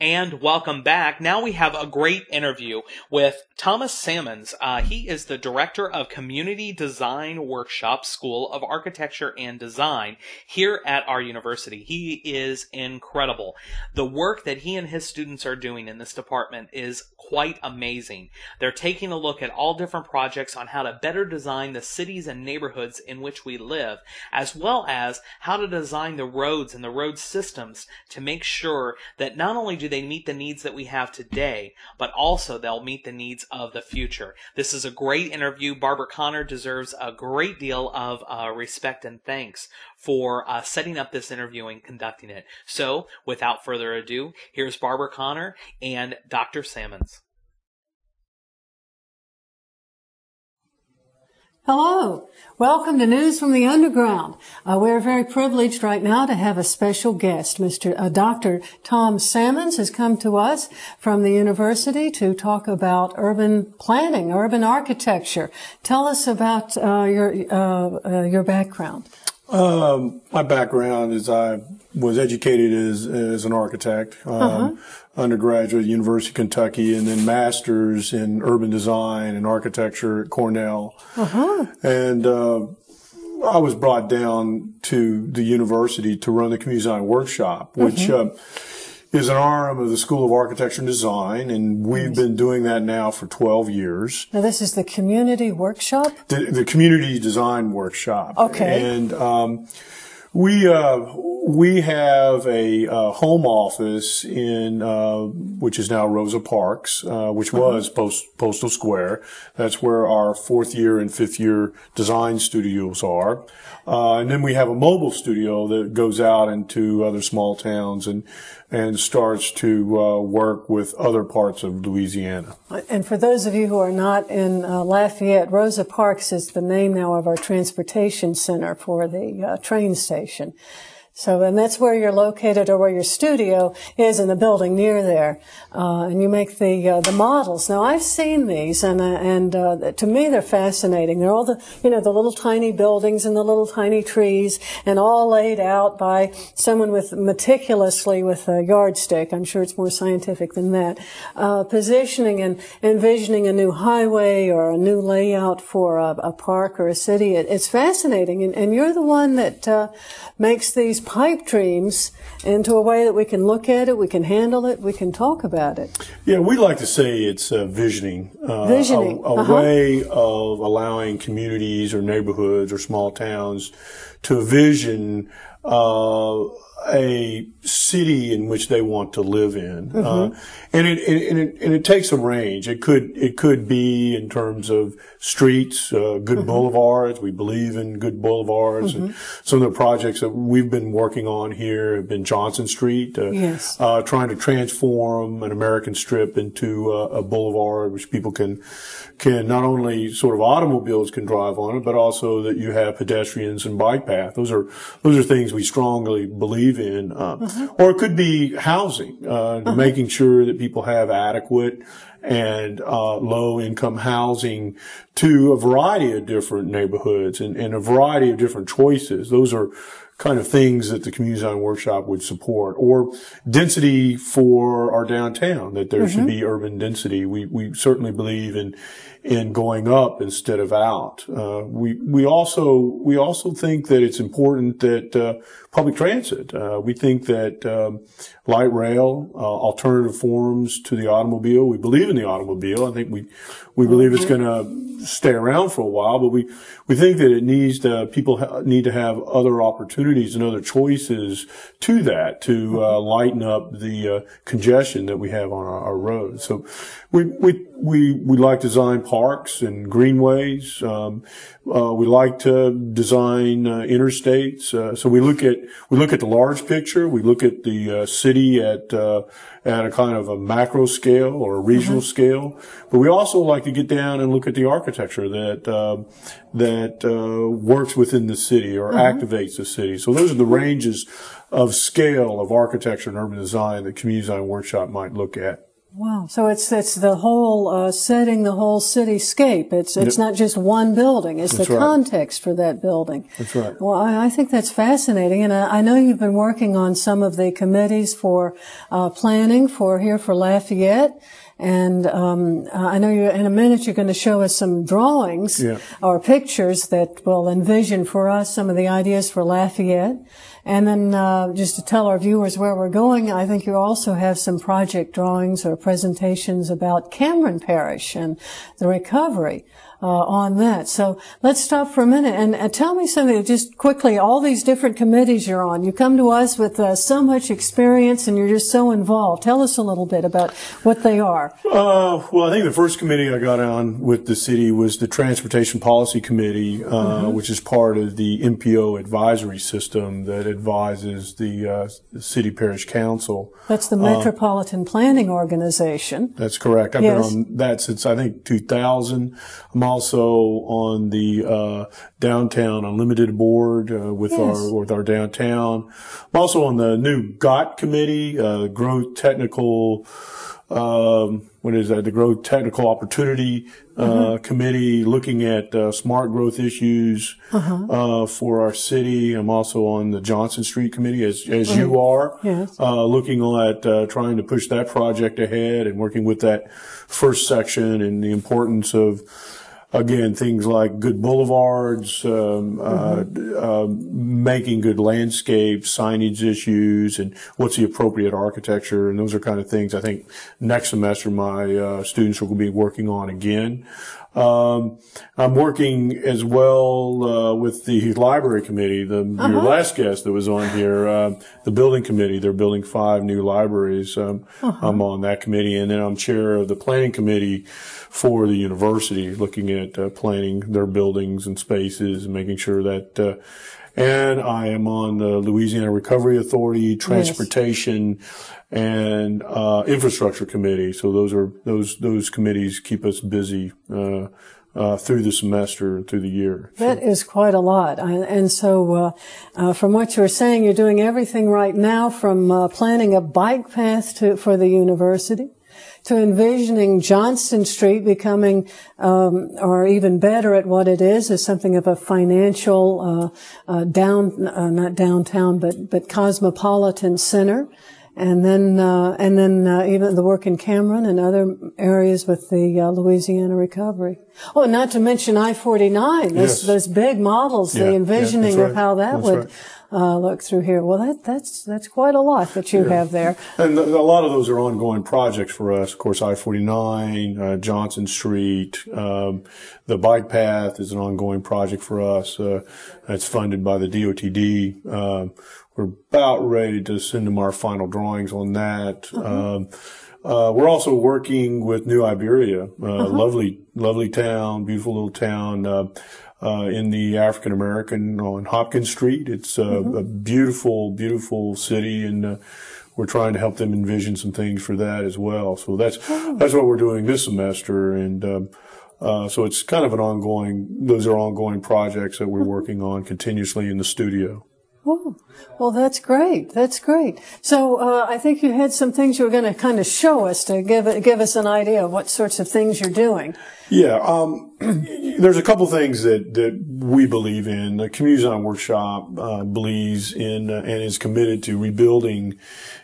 And welcome back. Now we have a great interview with Thomas Sammons. He is the Director of Community Design Workshop, School of Architecture and Design here at our university. He is incredible. The work that he and his students are doing in this department is quite amazing. They're taking a look at all different projects on how to better design the cities and neighborhoods in which we live, as well as how to design the roads and the road systems to make sure that not only do they meet the needs that we have today, but also they'll meet the needs of the future. This is a great interview. Barbara Connor deserves a great deal of respect and thanks for setting up this interview and conducting it. So, without further ado, here's Barbara Connor and Dr. Sammons. Hello. Welcome to News from the Underground. We're very privileged right now to have a special guest. Dr. Tom Sammons has come to us from the university to talk about urban planning, urban architecture. Tell us about your background. My background is I was educated as an architect, undergraduate at University of Kentucky, and then master's in urban design and architecture at Cornell. And I was brought down to the university to run the Community Design Workshop, which is an arm of the School of Architecture and Design, and we've been doing that now for 12 years. Now, this is the Community Workshop? The Community Design Workshop. Okay. And we have a home office in which is now Rosa Parks, which was Postal Square. That's where our fourth year and fifth year design studios are. And then we have a mobile studio that goes out into other small towns and starts to work with other parts of Louisiana. And for those of you who are not in Lafayette, Rosa Parks is the name now of our transportation center for the train station. So, and that's where you're located, or where your studio is, in the building near there. And you make the models. Now, I've seen these, and to me, they're fascinating. They're all the little tiny buildings and the little tiny trees, and all laid out by someone meticulously with a yardstick. I'm sure it's more scientific than that. Positioning and envisioning a new highway or a new layout for a park or a city. It's fascinating. And you're the one that makes these pipe dreams into a way that we can look at it, we can handle it, we can talk about it. Yeah, we like to say it's visioning. Visioning. A way of allowing communities or neighborhoods or small towns to vision a city in which they want to live in. And it takes a range. It could be in terms of streets, good boulevards. We believe in good boulevards. And some of the projects that we've been working on here have been Johnson Street, trying to transform an American strip into a boulevard which people can not only sort of automobiles can drive on it, but also that you have pedestrians and bike paths. Those are things we strongly believe in. Or it could be housing, making sure that people have adequate and low-income housing to a variety of different neighborhoods and a variety of different choices. Those are kind of things that the Community Design Workshop would support. Or density for our downtown, that there should be urban density. We certainly believe in going up instead of out. We also think that it's important that public transit. We think that light rail, alternative forms to the automobile. We believe in the automobile. I think we believe it's going to stay around for a while, but we think that it needs people need to have other opportunities and other choices to that to lighten up the congestion that we have on our roads. So we like to design parks and greenways. We like to design interstates. So we look at the large picture. We look at the city at a kind of a macro scale or a regional scale. But we also like to get down and look at the architecture that works within the city or activates the city. So those are the ranges of scale of architecture and urban design that Community Design Workshop might look at. Wow. So it's the whole setting, the whole cityscape. It's not just one building. It's the context for that building. That's right. Well, I think that's fascinating, and I know you've been working on some of the committees for planning for Lafayette. And I know in a minute you're going to show us some drawings or pictures that will envision for us some of the ideas for Lafayette. And then just to tell our viewers where we're going, I think you also have some project drawings or presentations about Cameron Parish and the recovery on that. So let's stop for a minute and tell me something just quickly, all these different committees you're on. You come to us with so much experience and you're just so involved. Tell us a little bit about what they are. Well, I think the first committee I got on with the city was the Transportation Policy Committee, which is part of the MPO advisory system that advises the City Parish Council. That's the Metropolitan Planning Organization. That's correct. I've been on that since, I think, 2000. I'm also on the Downtown Unlimited Board with our downtown. I'm also on the new GOT Committee, Growth Technical the Growth Technical Opportunity Committee, looking at smart growth issues for our city. I'm also on the Johnson Street Committee, as you are, looking at trying to push that project ahead and working with that first section and the importance of, again, things like good boulevards, making good landscapes, signage issues, and what's the appropriate architecture. And those are kind of things I think next semester my students will be working on again. I'm working as well with the library committee, your last guest that was on here, the building committee. They're building 5 new libraries. I'm on that committee, and then I'm chair of the planning committee for the university, looking at planning their buildings and spaces and making sure that and I am on the Louisiana Recovery Authority, Transportation, and Infrastructure Committee. So those committees keep us busy through the semester and through the year. That is quite a lot. And so from what you're saying, you're doing everything right now from planning a bike path for the university, to envisioning Johnston Street becoming, or even better at what it is as something of a financial, not downtown, but cosmopolitan center. And then even the work in Cameron and other areas with the Louisiana Recovery. Oh, not to mention I-49, those big models, the envisioning of how that would look through here. Well, that's quite a lot that you have there. And a lot of those are ongoing projects for us. Of course, I-49, Johnson Street, the bike path is an ongoing project for us. That's funded by the DOTD. We're about ready to send them our final drawings on that. We're also working with New Iberia, lovely town, beautiful little town, in the African American on Hopkins Street. It's a beautiful, beautiful city, and we're trying to help them envision some things for that as well. So that's what we're doing this semester, and so it's kind of those are ongoing projects that we're working on continuously in the studio. Oh, well, that's great. That's great. So, I think you had some things you were going to kind of show us to give us an idea of what sorts of things you're doing. Yeah. There's a couple things that we believe in. The Community Design Workshop, believes in, and is committed to rebuilding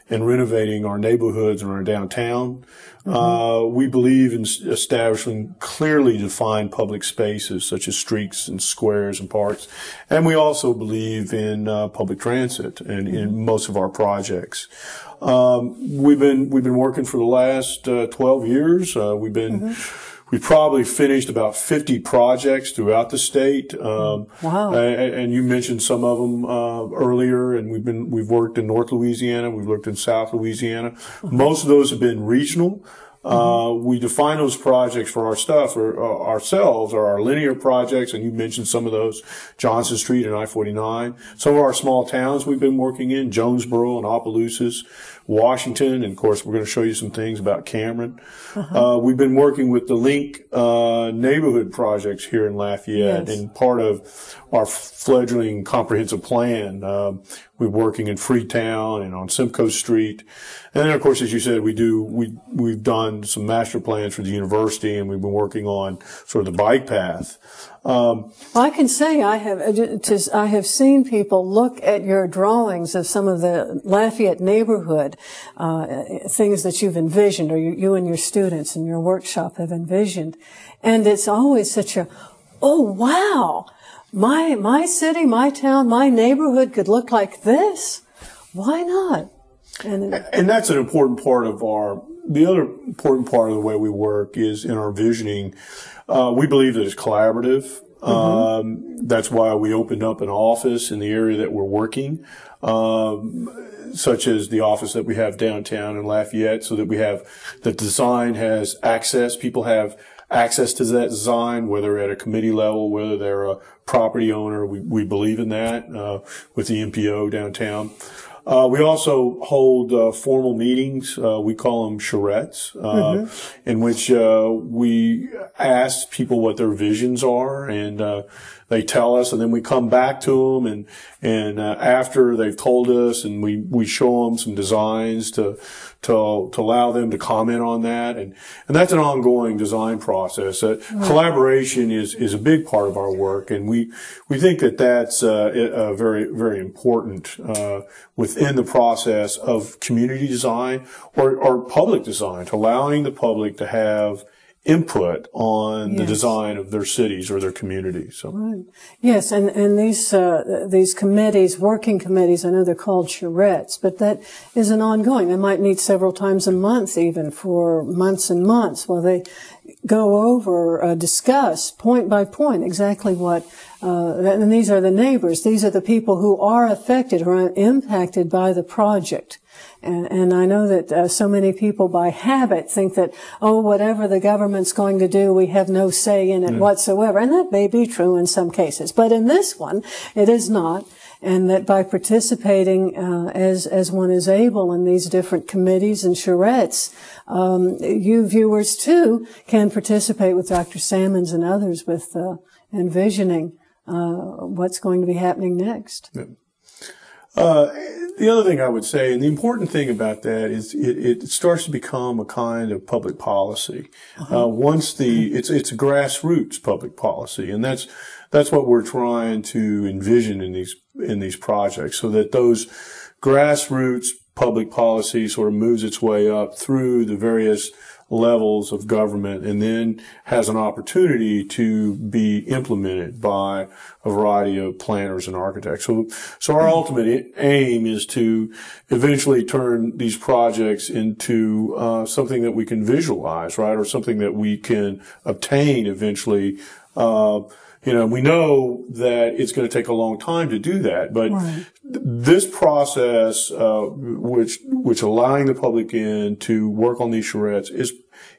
and renovating our neighborhoods and our downtown. We believe in establishing clearly defined public spaces such as streets and squares and parks. And we also believe in public transit and in most of our projects. We've been working for the last 12 years. We've probably finished about 50 projects throughout the state. Wow. And you mentioned some of them earlier, and we've worked in North Louisiana, we've worked in South Louisiana. Most of those have been regional. We define those projects for ourselves, or our linear projects, and you mentioned some of those, Johnson Street and I-49. Some of our small towns we've been working in, Jonesboro and Opelousas, Washington, and of course we're going to show you some things about Cameron. We've been working with the Link neighborhood projects here in Lafayette, and part of our fledgling comprehensive plan, We're working in Freetown and on Simcoe Street. And then, of course, as you said, we've done some master plans for the university, and we've been working on sort of the bike path. Well, I can say I have seen people look at your drawings of some of the Lafayette neighborhood things that you've envisioned, or you and your students in your workshop have envisioned, and it's always such a, oh wow, my city, my town, my neighborhood could look like this. Why not? And that's an important part of the other important part of the way we work is in our visioning. We believe that it's collaborative. That's why we opened up an office in the area that we're working, such as the office that we have downtown in Lafayette, so that the design has access. People have access to that design, whether at a committee level, whether they're a property owner. We believe in that, with the MPO downtown. We also hold formal meetings. We call them charrettes, in which we ask people what their visions are, and they tell us, and then we come back to them, and after they've told us, and we show them some designs to allow them to comment on that, and that's an ongoing design process. Collaboration is a big part of our work, and we think that that's a very, very important within the process of community design or public design, to allowing the public to have input on the design of their cities or their communities. So. Right. Yes, and these committees, working committees, I know they're called charrettes, but that is an ongoing. They might meet several times a month, even for months and months, while they go over, discuss point by point exactly what, and these are the neighbors. These are the people who are affected or are impacted by the project. And I know that so many people by habit think that, oh, whatever the government's going to do, we have no say in it whatsoever. And that may be true in some cases. But in this one, it is not. And that by participating as one is able in these different committees and charrettes, you viewers, too, can participate with Dr. Sammons and others with envisioning what's going to be happening next. Yeah. The other thing I would say, and the important thing about that is it starts to become a kind of public policy. Once it's a grassroots public policy, and that's what we're trying to envision in these projects, so that those grassroots public policy sort of moves its way up through the various levels of government, and then has an opportunity to be implemented by a variety of planners and architects. So our ultimate aim is to eventually turn these projects into something that we can visualize, right, or something that we can obtain eventually. We know that it's going to take a long time to do that, but this process, which allowing the public in to work on these charrettes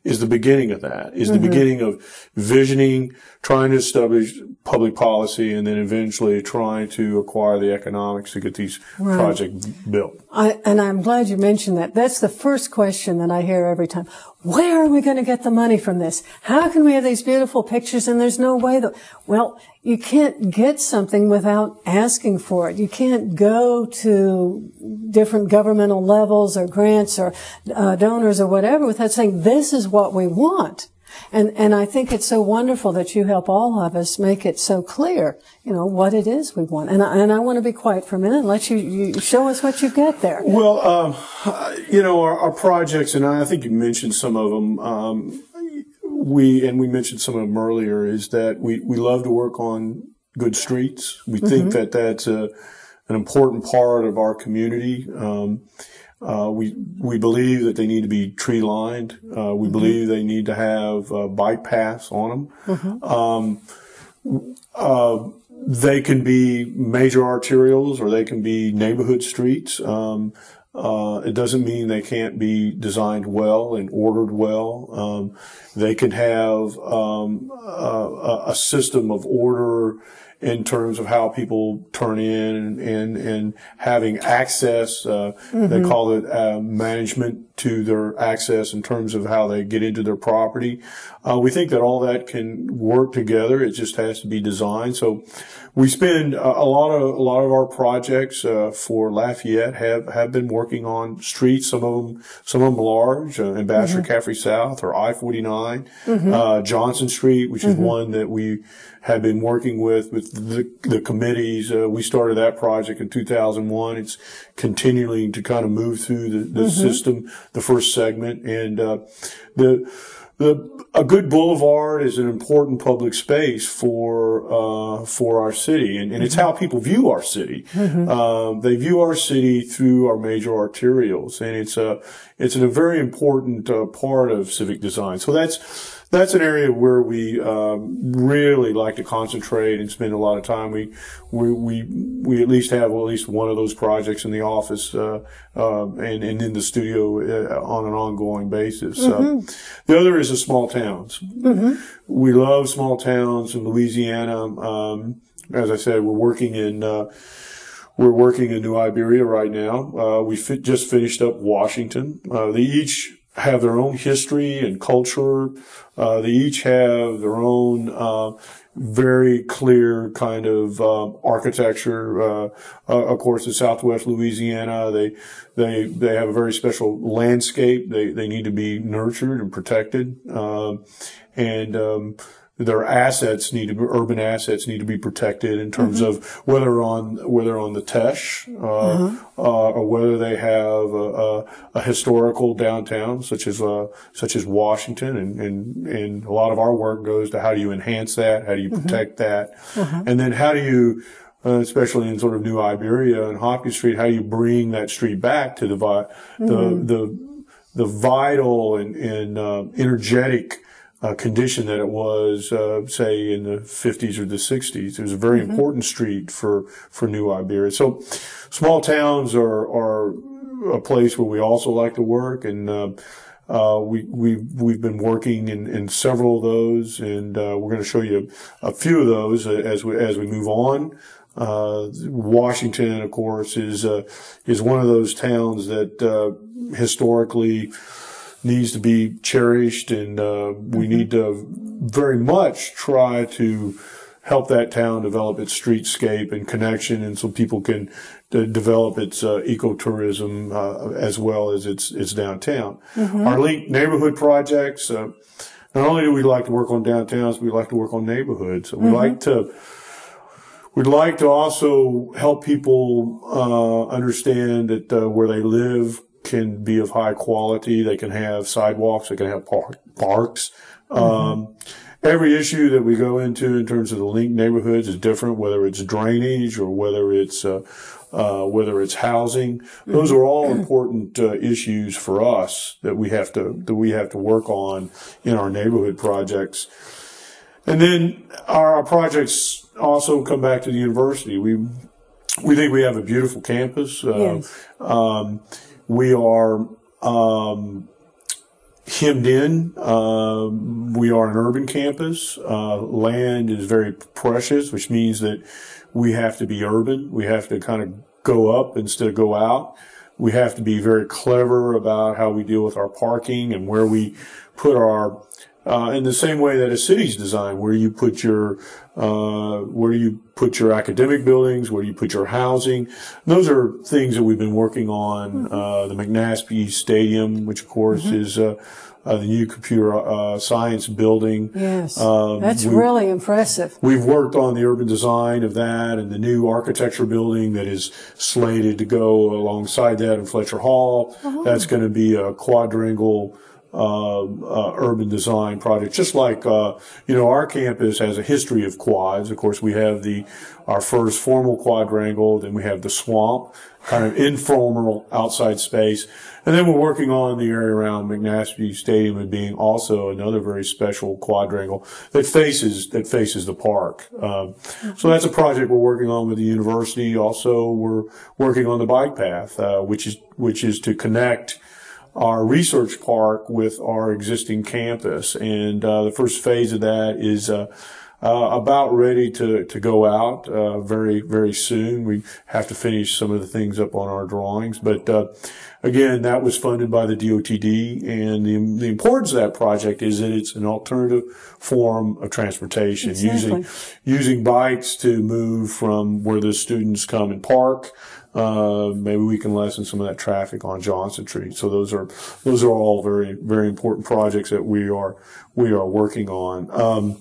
is the beginning of that, is the beginning of visioning, trying to establish public policy, and then eventually trying to acquire the economics to get these projects built. And I'm glad you mentioned that. That's the first question that I hear every time. Where are we going to get the money from this? How can we have these beautiful pictures and there's no way that, well, you can't get something without asking for it. You can't go to different governmental levels or grants or donors or whatever without saying, this is what we want. And I think it's so wonderful that you help all of us make it so clear, what it is we want. And I want to be quiet for a minute and let you show us what you've got there. Well, our projects, and I think you mentioned some of them, we mentioned some of them earlier, is that we love to work on good streets. We think that that's an important part of our community. We believe that they need to be tree lined. We believe they need to have bike paths on them. They can be major arterials or they can be neighborhood streets. It doesn't mean they can't be designed well and ordered well. They can have a system of order in terms of how people turn in and having access. They call it management to their access in terms of how they get into their property. We think that all that can work together. It just has to be designed. So we spend a lot of our projects for Lafayette have been working on streets. Some of them large, Ambassador Caffrey South or I-49, Johnson Street, which is one that we have been working with the committees. We started that project in 2001. It's continuing to kind of move through the system, the first segment, and a good boulevard is an important public space for our city, and it's how people view our city. They view our city through our major arterials, and it's a very important part of civic design. So that's an area where we really like to concentrate and spend a lot of time. We at least have at least one of those projects in the office and in the studio on an ongoing basis. The other is the small towns. We love small towns in Louisiana. As I said, we're working in New Iberia right now. We just finished up Washington. They each have their own history and culture. They each have their own very clear kind of architecture. Of course, in Southwest Louisiana, they have a very special landscape. They need to be nurtured and protected, and their urban assets need to be protected in terms of whether on the Teche, or whether they have a historical downtown such as Washington, and a lot of our work goes to how do you enhance that, how do you protect that, and then how do you, especially in sort of New Iberia and Hopkins Street, how do you bring that street back to the vital and energetic condition that it was, say, in the 50s or the 60s. It was a very important street for New Iberia. So small towns are a place where we also like to work, and we've been working in several of those, and we're going to show you a few of those as we move on. Washington, of course, is one of those towns that historically needs to be cherished, and we need to very much try to help that town develop its streetscape and connection, and so people can develop its ecotourism as well as its downtown. Our linked neighborhood projects, not only do we like to work on downtowns, we like to work on neighborhoods. We'd like to also help people understand that where they live can be of high quality. They can have sidewalks. They can have parks. Every issue that we go into in terms of the linked neighborhoods is different, whether it's drainage or whether it's housing. Those are all important issues for us that we have to work on in our neighborhood projects. And then our projects also come back to the university. We think we have a beautiful campus. Yes. We are hemmed in. We are an urban campus. Land is very precious, which means that we have to be urban. We have to kind of go up instead of go out. We have to be very clever about how we deal with our parking and where we put our in the same way that a city's designed, where you put your academic buildings, where you put your housing. Those are things that we've been working on. The McNaspy Stadium, which of course is the new computer science building. Yes, that's really impressive. We've worked on the urban design of that, and the new architecture building that is slated to go alongside that in Fletcher Hall. That's going to be a quadrangle urban design project, just like our campus has a history of quads. Of course, we have our first formal quadrangle, then we have the swamp, kind of informal outside space, and then we're working on the area around McNaspy Stadium and being also another very special quadrangle that faces the park. So that's a project we're working on with the university. Also, we're working on the bike path, which is to connect our research park with our existing campus. And the first phase of that is about ready to go out very, very soon. We have to finish some of the things up on our drawings, but again, that was funded by the DOTD, and the importance of that project is that it's an alternative form of transportation, Exactly. using bikes to move from where the students come and park. Maybe we can lessen some of that traffic on Johnson Street. So those are all very, very important projects that we are working on.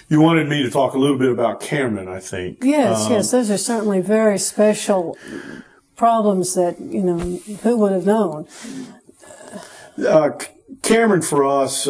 You wanted me to talk a little bit about Cameron, I think. Yes, those are certainly very special problems that, who would have known? Cameron, for us,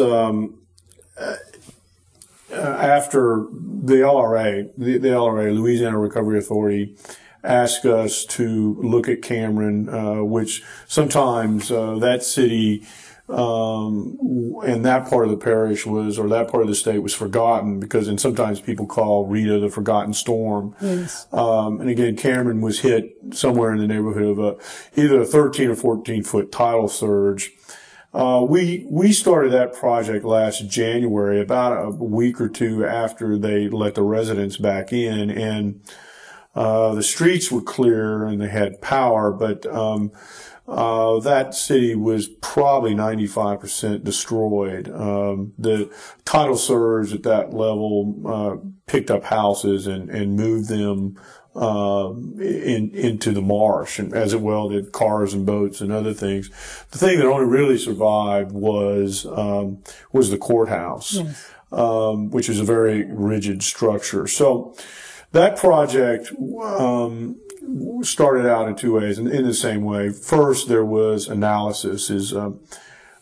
after the LRA, Louisiana Recovery Authority, asked us to look at Cameron, which sometimes that city and that part of the parish or that part of the state was forgotten, and sometimes people call Rita the forgotten storm. Yes. And again, Cameron was hit somewhere in the neighborhood of either a 13 or 14 foot tidal surge. We started that project last January, about a week or two after they let the residents back in, and the streets were clear and they had power, but that city was probably 95% destroyed. The tidal surge at that level picked up houses and moved them into the marsh, and as well did cars and boats and other things. The thing that only really survived was the courthouse, yes. Which is a very rigid structure. So that project started out in two ways, in the same way. First, there was analysis,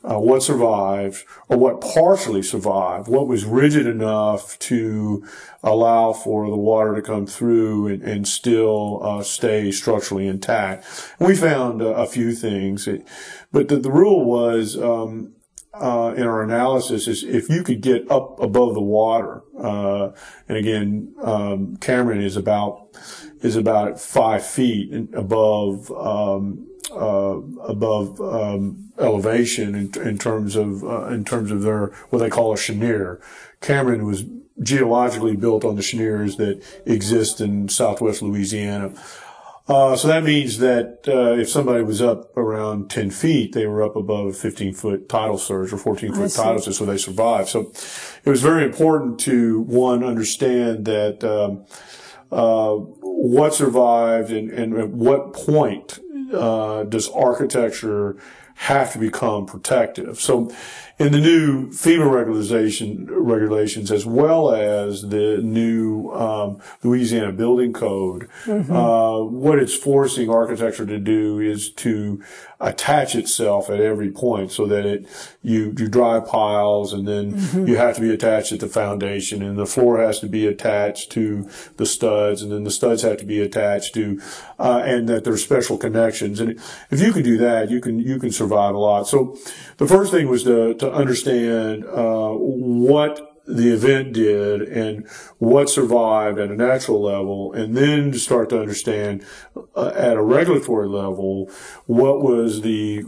what survived, or what partially survived, what was rigid enough to allow for the water to come through and still stay structurally intact. And we found a few things, but the rule was, in our analysis, is if you could get up above the water, and again, Cameron is about 5 feet above elevation in terms of their what they call a chenier. Cameron was geologically built on the cheniers that exist in southwest Louisiana. So that means that if somebody was up around 10 feet, they were up above a 15-foot tidal surge or 14-foot tidal surge, so they survived. So it was very important to, one, understand that what survived and at what point does architecture have to become protective. So in the new FEMA regulations, as well as the new Louisiana Building Code, what it's forcing architecture to do is to attach itself at every point, so that you drive piles, and then you have to be attached at the foundation, and the floor has to be attached to the studs, and then the studs have to be attached to, and that there's special connections. And if you can do that, you can survive a lot. So the first thing was to understand what the event did and what survived at a natural level, and then to start to understand at a regulatory level what was the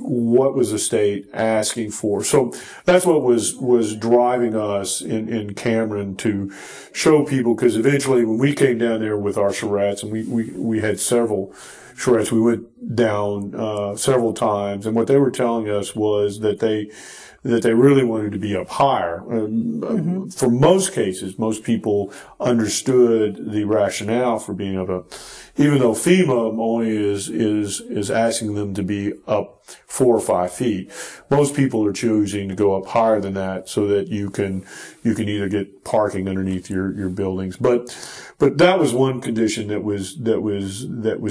state asking for. So that's what was driving us in Cameron, to show people, because eventually when we came down there with our charrettes, and we had several charrettes, we went down several times, and what they were telling us was that they really wanted to be up higher. For most cases, most people understood the rationale for being up, even though FEMA only is asking them to be up 4 or 5 feet. Most people are choosing to go up higher than that, so that you can either get parking underneath your buildings. But that was one condition that was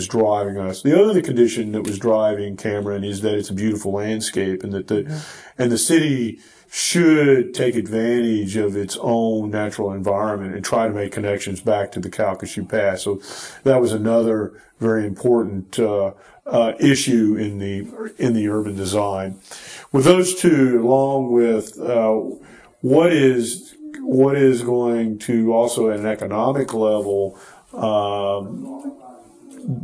driving us. The other condition that was driving Cameron is that it's a beautiful landscape, and that the city should take advantage of its own natural environment and try to make connections back to the Calcasieu Pass. So that was another very important issue in the urban design. With those two, along with what is going to also at an economic level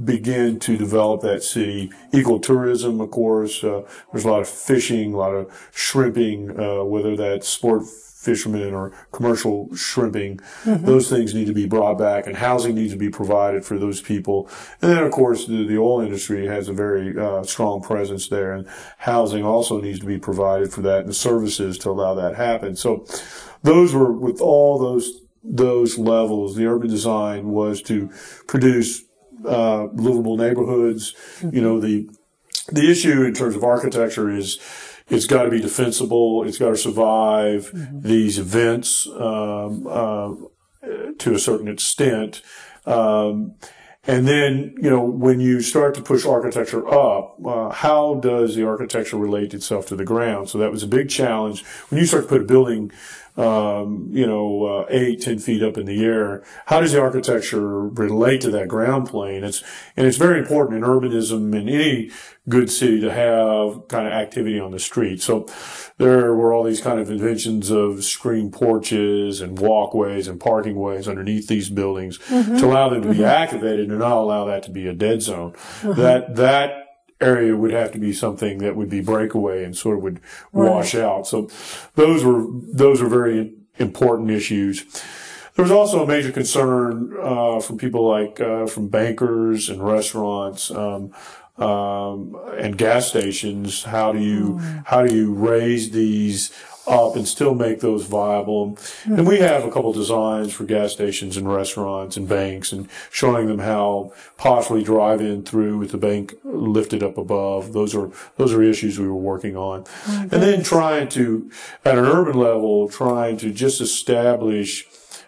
begin to develop that city. Ecotourism, of course. There's a lot of fishing, a lot of shrimping, whether that's sport fishermen or commercial shrimping. Those things need to be brought back, and housing needs to be provided for those people. And then, of course, the oil industry has a very strong presence there, and housing also needs to be provided for that, and the services to allow that to happen. So those were, with all those levels, the urban design was to produce livable neighborhoods. You know, the issue in terms of architecture is it's got to be defensible. It's got to survive these events to a certain extent. And then, you know, when you start to push architecture up, how does the architecture relate itself to the ground? So that was a big challenge. When you start to put a building 8-10 feet up in the air, how does the architecture relate to that ground plane? It's very important in urbanism in any good city to have kind of activity on the street. So there were all these kind of inventions of screened porches and walkways and parking ways underneath these buildings to allow them to be activated and not allow that to be a dead zone. That area would have to be something that would be breakaway and sort of would wash out. So those are very important issues. There was also a major concern from people like from bankers and restaurants and gas stations. How do you raise these up and still make those viable? And we have a couple designs for gas stations and restaurants and banks, and showing them how possibly drive in through with the bank lifted up above. Those are issues we were working on. And then trying to, at an urban level, trying to just establish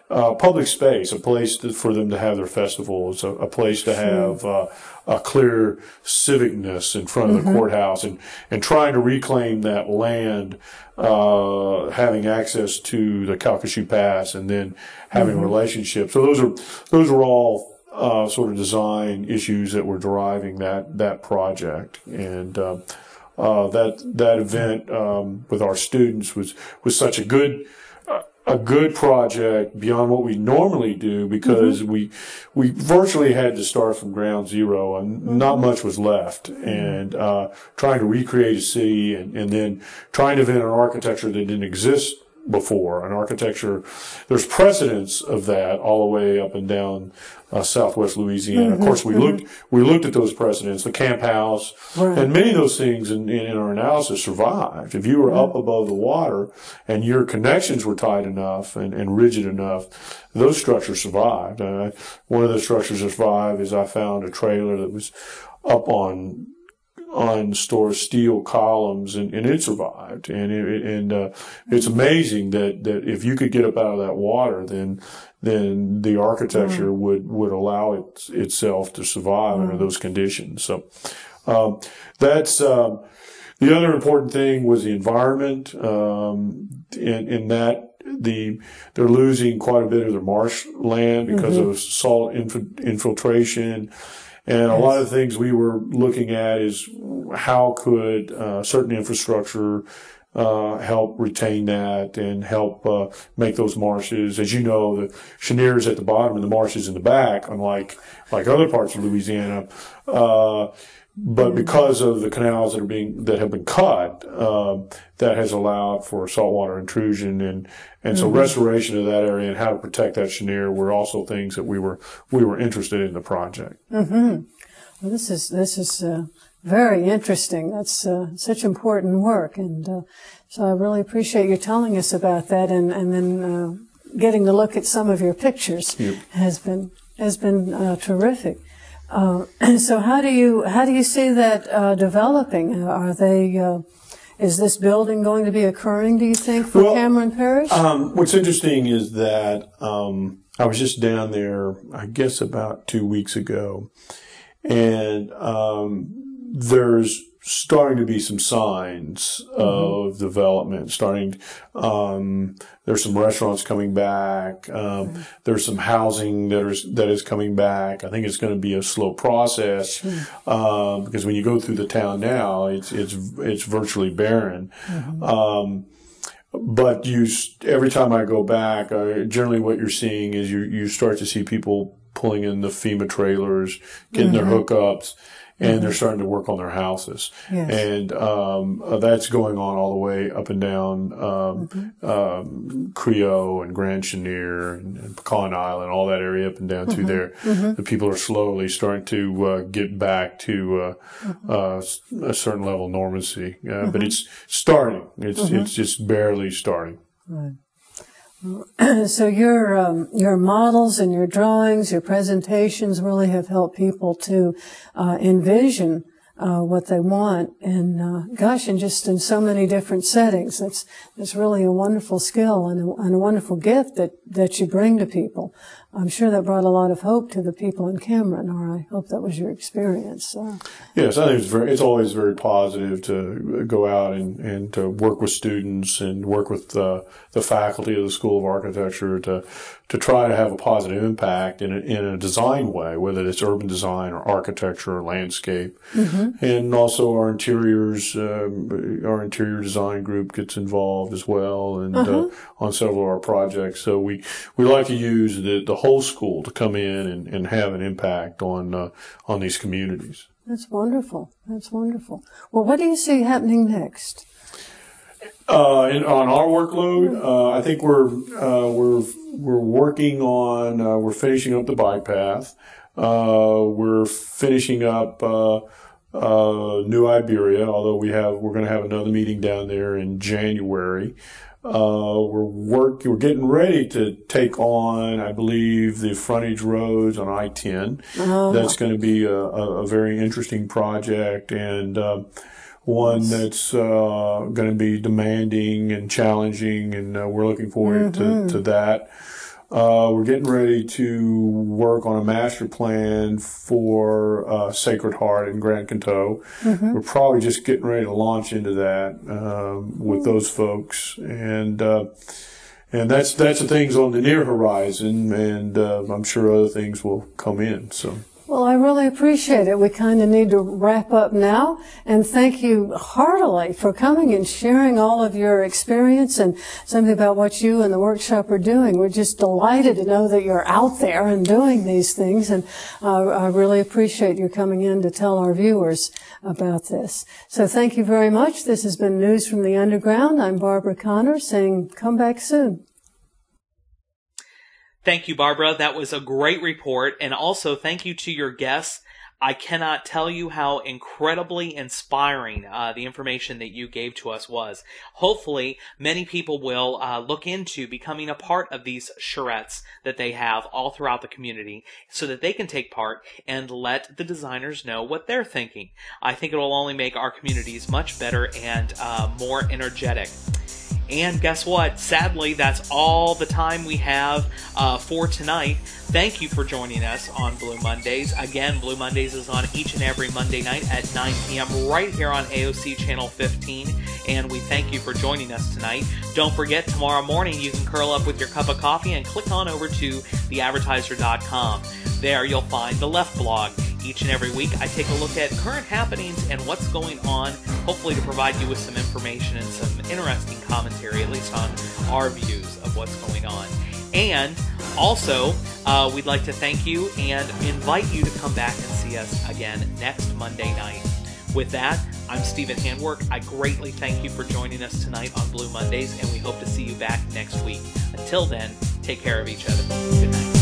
public space, a place for them to have their festivals, a place to have a clear civicness in front of the courthouse, and trying to reclaim that land, having access to the Calcasieu Pass, and then having relationships. So those are all sort of design issues that were driving that project. And that event with our students was such a good project beyond what we normally do, because we virtually had to start from ground zero, and not much was left, and trying to recreate a city, and then trying to invent an architecture that didn't exist before. An architecture, there's precedents of that all the way up and down southwest Louisiana. Of course, we looked at those precedents, the Camp House, and many of those things in our analysis survived. If you were up above the water and your connections were tight enough and rigid enough, those structures survived. One of the structures that survived is I found a trailer that was up on store steel columns, and it survived. And it's amazing that if you could get up out of that water, then the architecture would allow itself to survive under those conditions. So that's the other important thing was the environment, in that they're losing quite a bit of their marshland because of salt infiltration. And a lot of the things we were looking at is how could certain infrastructure help retain that and help make those marshes. As you know, the Cheniere's at the bottom and the marshes in the back, unlike other parts of Louisiana. But because of the canals that have been cut, that has allowed for saltwater intrusion, and so restoration of that area and how to protect that Cheniere were also things that we were interested in the project. Well, this is very interesting. That's such important work, and so I really appreciate you telling us about that, and then getting to look at some of your pictures has been terrific. So how do you see that developing? Is this building going to be occurring, do you think, for Cameron Parish? What's interesting is that I was just down there, I guess, about 2 weeks ago, and there's starting to be some signs of development. There's some restaurants coming back. There's some housing that is coming back. I think it's going to be a slow process because when you go through the town now, it's virtually barren. But every time I go back, generally what you're seeing is you start to see people pulling in the FEMA trailers, getting their hookups. and they're starting to work on their houses. Yes. And that's going on all the way up and down Creo and Grand Chenier and Pecan Island, all that area up and down through there. The people are slowly starting to get back to a certain level of normalcy. But it's starting. It's just barely starting. Right. So your models and your drawings, your presentations really have helped people to envision what they want, and gosh, and just in so many different settings. That's really a wonderful skill and a wonderful gift that you bring to people. I'm sure that brought a lot of hope to the people in Cameron, or I hope that was your experience. Yes, I think it's always very positive to go out and to work with students and work with the faculty of the School of Architecture to try to have a positive impact in a design way, whether it's urban design or architecture or landscape. And also our interior design group gets involved as well, and on several of our projects. So we like to use the whole school to come in and have an impact on these communities. That's wonderful. That's wonderful. Well, what do you see happening next? On our workload, I think we're working on, we're finishing up the bike path. We're finishing up New Iberia, although we're going to have another meeting down there in January. We're getting ready to take on, I believe, the frontage roads on I-10. That's going to be a very interesting project, and one that's going to be demanding and challenging, and we're looking forward to that. We're getting ready to work on a master plan for Sacred Heart in Grand Coteau. We're probably just getting ready to launch into that with those folks, and that's the things on the near horizon, and I'm sure other things will come in. So. Well, I really appreciate it. We kind of need to wrap up now, and thank you heartily for coming and sharing all of your experience and something about what you and the workshop are doing. We're just delighted to know that you're out there and doing these things, and I really appreciate your coming in to tell our viewers about this. So thank you very much. This has been News from the Underground. I'm Barbara Connor saying come back soon. Thank you, Barbara. That was a great report. And also thank you to your guests. I cannot tell you how incredibly inspiring the information that you gave to us was. Hopefully, many people will look into becoming a part of these charrettes that they have all throughout the community so that they can take part and let the designers know what they're thinking. I think it will only make our communities much better and more energetic. And guess what? Sadly, that's all the time we have for tonight. Thank you for joining us on Blue Mondays. Again, Blue Mondays is on each and every Monday night at 9 p.m. right here on AOC Channel 15. And we thank you for joining us tonight. Don't forget, tomorrow morning you can curl up with your cup of coffee and click on over to theadvertiser.com. There you'll find the Left blog. Each and every week I take a look at current happenings and what's going on, hopefully to provide you with some information and some interesting commentary, at least on our views of what's going on. And also, we'd like to thank you and invite you to come back and see us again next Monday night. With that, I'm Stephen Handwork. I greatly thank you for joining us tonight on Blue Mondays, and we hope to see you back next week. Until then, take care of each other. Good night.